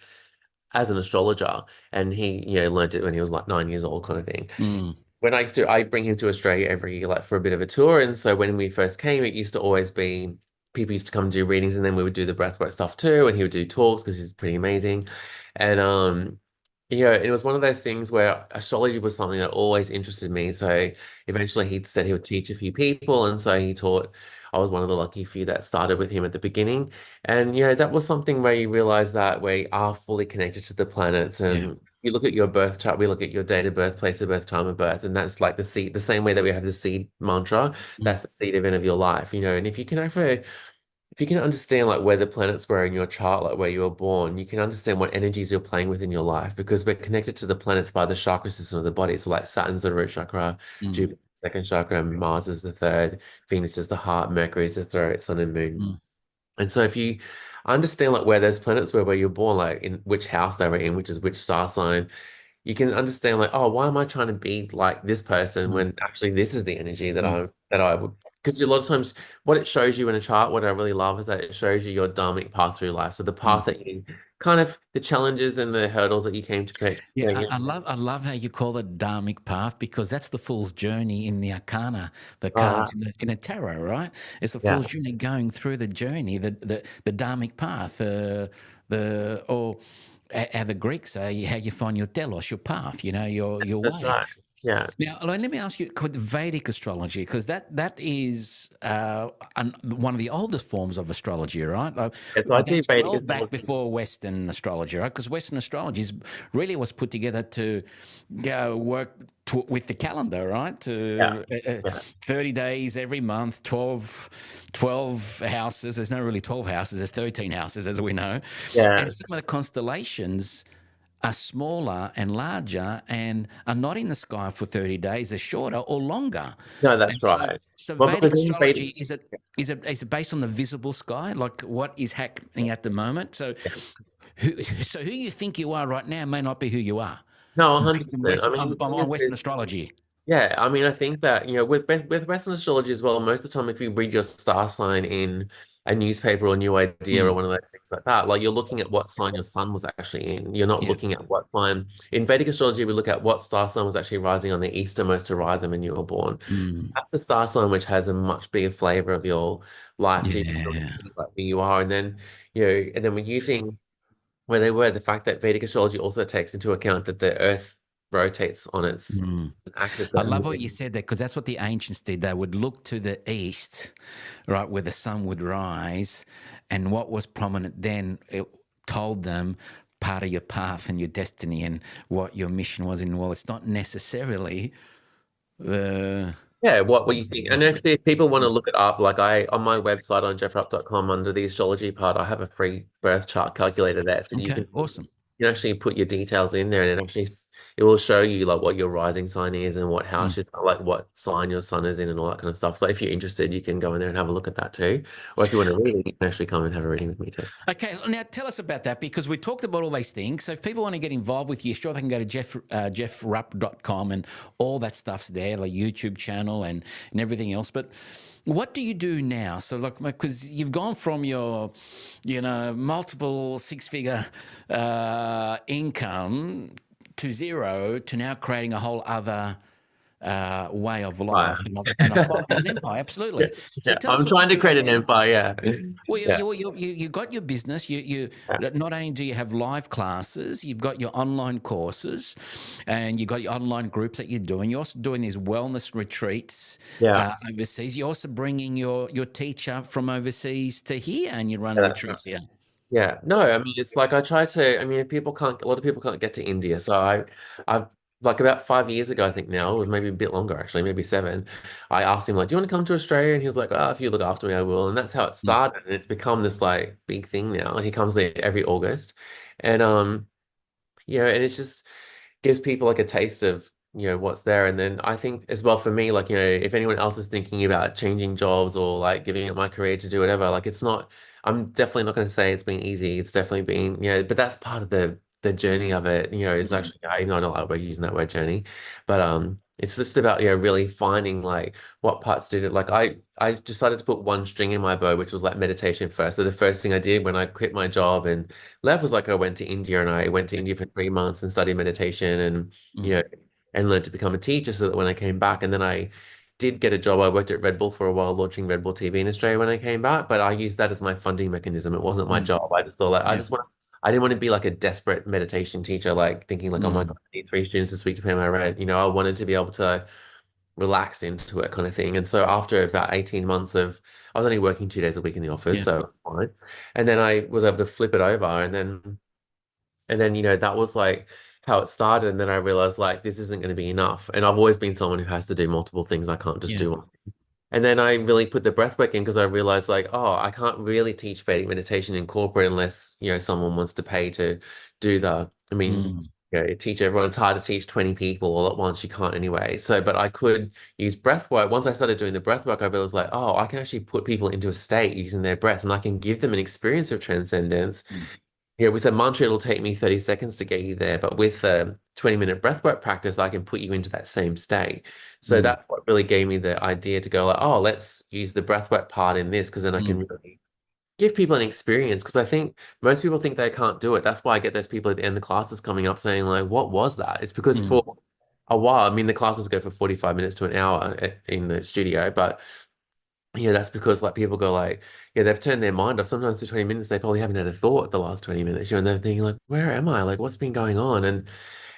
as an astrologer, and he, learned it when he was like 9 years old, kind of thing. mm, When I bring him to Australia every year, like for a bit of a tour. And so when we first came, it used to always be people used to come and do readings, and then we would do the breathwork stuff too, and he would do talks because he's pretty amazing. And it was one of those things where astrology was something that always interested me. So eventually he said he would teach a few people, and so he taught. I was one of the lucky few that started with him at the beginning. And that was something where you realize that we are fully connected to the planets, yeah. and you look at your birth chart, we look at your date of birth, place of birth, time of birth, and that's like the seed, the same way that we have the seed mantra, Mm, that's the seed event of your life, and if you can understand like where the planets were in your chart, like where you were born, you can understand what energies you're playing with in your life because we're connected to the planets by the chakra system of the body. So like Saturn's the root chakra, mm, Jupiter, second chakra, Mars is the third, Venus is the heart, Mercury is the throat, Sun and Moon. mm, And so if you understand like where those planets were, where you're born, like in which house they were in, which is which star sign, you can understand like, oh, why am I trying to be like this person mm, when actually this is the energy that mm, I would, because a lot of times what it shows you in a chart, what I really love is that it shows you your dharmic path through life. So the mm. path that you kind of the challenges and the hurdles that you came to create. Yeah, I love how you call it dharmic path because that's the fool's journey in the arcana, the Uh, cards in the tarot, right? It's the yeah, fool's journey going through the journey, the dharmic path, the or how the Greeks say how you find your telos, your path, your that's way. right. Yeah. Now, let me ask you, could Vedic astrology, because that is one of the oldest forms of astrology, right? Yeah, so I It do dates Vedic well back astrology. before Western astrology, right? Because Western astrology really was put together to work with the calendar, right? Yeah. To Yeah. 30 days every month, 12 houses. There's not really 12 houses, there's 13 houses, as we know. Yeah. And some of the constellations are smaller and larger and are not in the sky for 30 days. They're shorter or longer. No, that's And so, right. so Well, Vedic because in Vedic, astrology is it based on the visible sky, like what is happening at the moment? So, who you think you are right now may not be who you are, no, based on 100%. I mean, on Western astrology. yeah, I mean, I think that, with Western astrology as well, most of the time, if you read your star sign in a newspaper or New Idea or Mm, one of those things like that, like you're looking at what sign your sun was actually in. You're not yeah. looking at what sign. In Vedic astrology, we look at what star sign was actually rising on the easternmost horizon when you were born. Mm, That's the star sign which has a much bigger flavor of your life. So you can really yeah. see like who you are. And then, and then we're using where they were, the fact that Vedic astrology also takes into account that the Earth rotates on its Mm. axis. I love what you said there because that's what the ancients did. They would look to the east, right, where the sun would rise, and what was prominent then, it told them part of your path and your destiny and what your mission was in. Well, it's not necessarily the. Yeah, what you think. And actually, if people want to look it up, like on my website on geoffrupp.com under the astrology part, I have a free birth chart calculator there. So Okay, awesome. you can actually put your details in there, and it will show you like what your rising sign is and what Mm. house you like what sign your sun is in and all that kind of stuff. So if you're interested, you can go in there and have a look at that too. Or if you want to read it, you can actually come and have a reading with me too. Okay, now tell us about that because we talked about all these things. So if people want to get involved with you, sure, they can go to geoffrupp.com and all that stuff's there, like YouTube channel and everything else. But what do you do now? So, like, because you've gone from your, multiple six-figure income to zero to now creating a whole other way of Right. life and an empire. Yeah, Absolutely. So yeah. tell us I'm what you trying to do create an now. empire. Yeah, Well, yeah, you got your business. You yeah, not only do you have live classes, you've got your online courses, and you've got your online groups that you're doing. You're also doing these wellness retreats yeah. overseas. You're also bringing your teacher from overseas to here, and you run Yeah, that's right. retreats here. Yeah, no, I mean it's like I try to. I mean, if people can't, a lot of people can't get to India, so I've like about 5 years ago, I think now, or maybe a bit longer actually, maybe seven. I asked him like, "Do you want to come to Australia?" And he was like, "Oh, if you look after me, I will." And that's how it Mm, started, and it's become this like big thing now. He comes there every August, and and it's just gives people like a taste of what's there. And then I think as well for me, like if anyone else is thinking about changing jobs or like giving up my career to do whatever, like it's not, I'm definitely not going to say it's been easy. It's definitely been, but that's part of the journey of it. Is mm, actually, even though I don't like we're using that word journey, but it's just about really finding like what parts did it. Like I decided to put one string in my bow, which was like meditation first. So the first thing I did when I quit my job and left was like I went to India, and I went to India for 3 months and studied meditation, and you mm, know, and learned to become a teacher so that when I came back, and then I did get a job. I worked at Red Bull for a while, launching Red Bull TV in Australia when I came back, but I used that as my funding mechanism. It wasn't my mm, job. I just thought like yeah. I didn't want to be like a desperate meditation teacher, like thinking like, oh my Mm, God, I need three students this week to pay my rent. I wanted to be able to relax into it kind of thing. And so after about 18 months I was only working 2 days a week in the office, yeah. so it was fine. And then I was able to flip it over, and then, that was like how it started. And then I realized like this isn't going to be enough. And I've always been someone who has to do multiple things. I can't just Yeah. do one. And then I really put the breath work in because I realized like, oh, I can't really teach Vedic meditation in corporate unless, someone wants to pay to do I mean, Mm, teach everyone. It's hard to teach 20 people all at once. You can't anyway. So, but I could use breath work. Once I started doing the breath work, I realized like, oh, I can actually put people into a state using their breath, and I can give them an experience of transcendence. mm, With a mantra, it'll take me 30 seconds to get you there. But with a 20-minute breathwork practice, I can put you into that same state. So mm, that's what really gave me the idea to go like, oh, let's use the breathwork part in this, because then I can mm, really give people an experience. Because I think most people think they can't do it. That's why I get those people at the end of the classes coming up saying like, what was that? It's because mm, for a while, I mean, the classes go for 45 minutes to an hour in the studio, but that's because like people go like, they've turned their mind off. Sometimes for 20 minutes, they probably haven't had a thought the last 20 minutes, and they're thinking like, where am I? Like, what's been going on?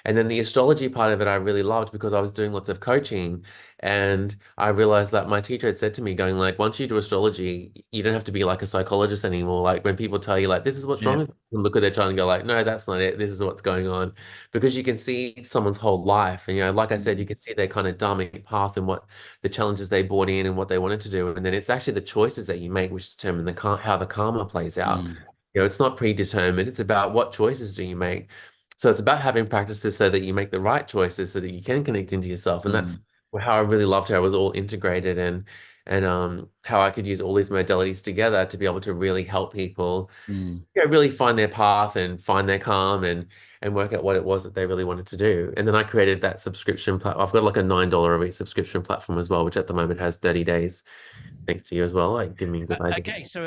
And then the astrology part of it, I really loved because I was doing lots of coaching, and I realized that my teacher had said to me going like, once you do astrology, you don't have to be like a psychologist anymore. Like when people tell you like, this is what's yeah. wrong with you, you can look at their chart and go like, no, that's not it. This is what's going on, because you can see someone's whole life. And, like I said, you Mm, can see their kind of dharmic path and what the challenges they brought in and what they wanted to do. And then it's actually the choices that you make which determine how the karma plays out. mm, It's not predetermined. It's about what choices do you make. So it's about having practices so that you make the right choices so that you can connect into yourself. And mm, that's how I really loved how it was all integrated, and how I could use all these modalities together to be able to really help people, mm. really find their path and find their calm, and work out what it was that they really wanted to do. And then I created that subscription platform. I've got like a $9 a week subscription platform as well, which at the moment has 30 days. Thanks to you as well. Like, give me a good idea. Okay, so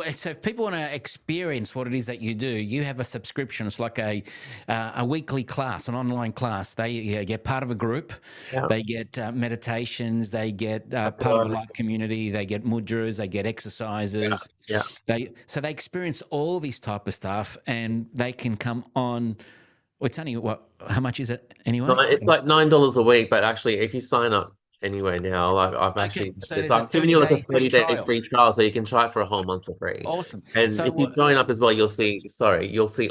if people want to experience what it is that you do, you have a subscription. It's like a weekly class, an online class. They get part of a group. Yeah. They get meditations. They get part of a live community. They get mudras. They get Yeah. exercises. Yeah. They experience all this type of stuff, and they can come on. Well, it's only what? How much is it No, anyway? it's like $9 a week, but actually, if you sign up anyway now, like I've Okay, actually, so it's there's a I've given you like a 30-day free 30-day trial. free trial, so you can try it for a whole month for free. Awesome. And if So you join up as well, you'll see all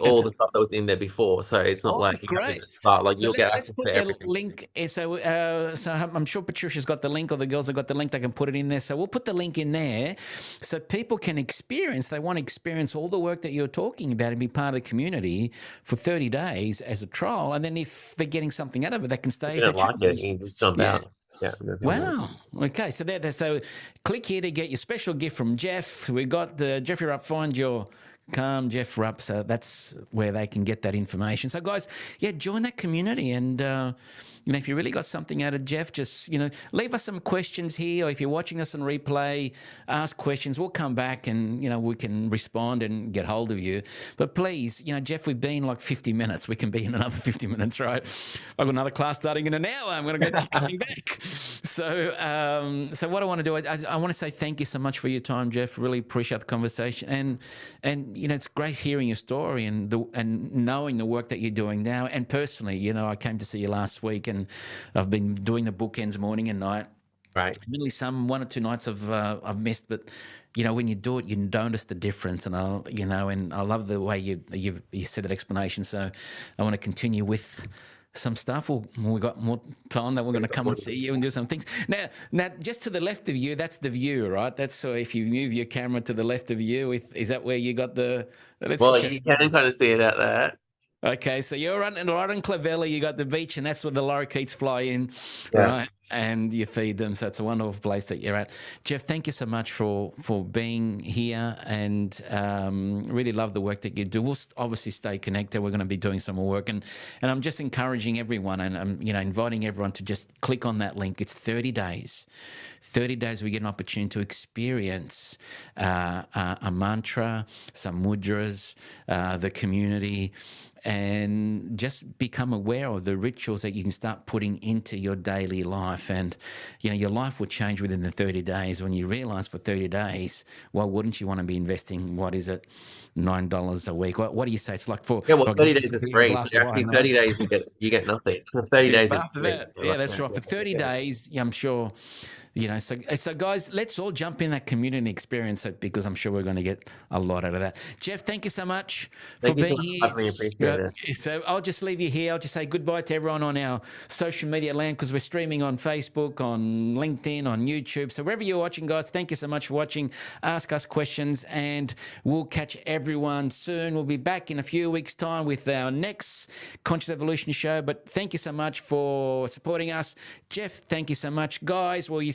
that's the stuff that was in there before. So it's not Oh, like you have to great. just start, like So you'll let's get let's access put to the everything. link. So I'm sure Patricia's got the link, or the girls have got the link. They can put it in there. So we'll put the link in there, so people can experience. They want to experience all the work that you're talking about and be part of the community for 30 days as a trial. And then if they're getting something out of it, they can If stay you if they don't like it, choose. you just jump Yeah. out. Yeah, no problem. Wow. Okay. So so click here to get your special gift from Geoff. We got the Jeffrey Rupp. Find your calm Geoff Rupp. So that's where they can get that information. So guys, yeah, join that community and if you really got something out of Geoff, just, leave us some questions here, or if you're watching us on replay, ask questions. We'll come back and, we can respond and get hold of you. But please, Geoff, we've been like 50 minutes. We can be in another 50 minutes, right? I've got another class starting in an hour. I'm going to get you coming back. So what I want to do, I want to say thank you so much for your time, Geoff. Really appreciate the conversation. And it's great hearing your story and knowing the work that you're doing now. And personally, I came to see you last week, and I've been doing the bookends morning and night. Right. Admittedly, one or two nights I've missed, but when you do it, you notice the difference. And I love the way you said that explanation. So I want to continue with some stuff. We got more time that we're going to come and see you and do some things. Now, just to the left of you, that's the view, right? That's so if you move your camera to the left of you, is that where you got the? Well, you can kind of see it out there. Okay, so you're right in Clovelly, you got the beach, and that's where the lorikeets fly in, right? And you feed them, so it's a wonderful place that you're at. Geoff, thank you so much for being here, and really love the work that you do. We'll obviously stay connected. We're going to be doing some more work, and I'm just encouraging everyone, and I'm inviting everyone to just click on that link. It's 30 days. 30 days we get an opportunity to experience a mantra, some mudras, the community, and just become aware of the rituals that you can start putting into your daily life. And, your life will change within the 30 days when you realize for 30 days, why wouldn't you want to be investing, what is it, $9 a week? What do you say? It's like 30 days is free. So actually 30 days you get nothing. For 30 days after that. Yeah, that's right. For 30 days, I'm sure, so guys, let's all jump in that community and experience it, because I'm sure we're going to get a lot out of that. Geoff, thank you so much for being here. I appreciate it. So I'll just leave you here. I'll just say goodbye to everyone on our social media land, because we're streaming on Facebook, on LinkedIn, on YouTube. So wherever you're watching, guys, thank you so much for watching. Ask us questions, and we'll catch everyone soon. We'll be back in a few weeks' time with our next Conscious Evolution show. But thank you so much for supporting us. Geoff, thank you so much. Guys, well, you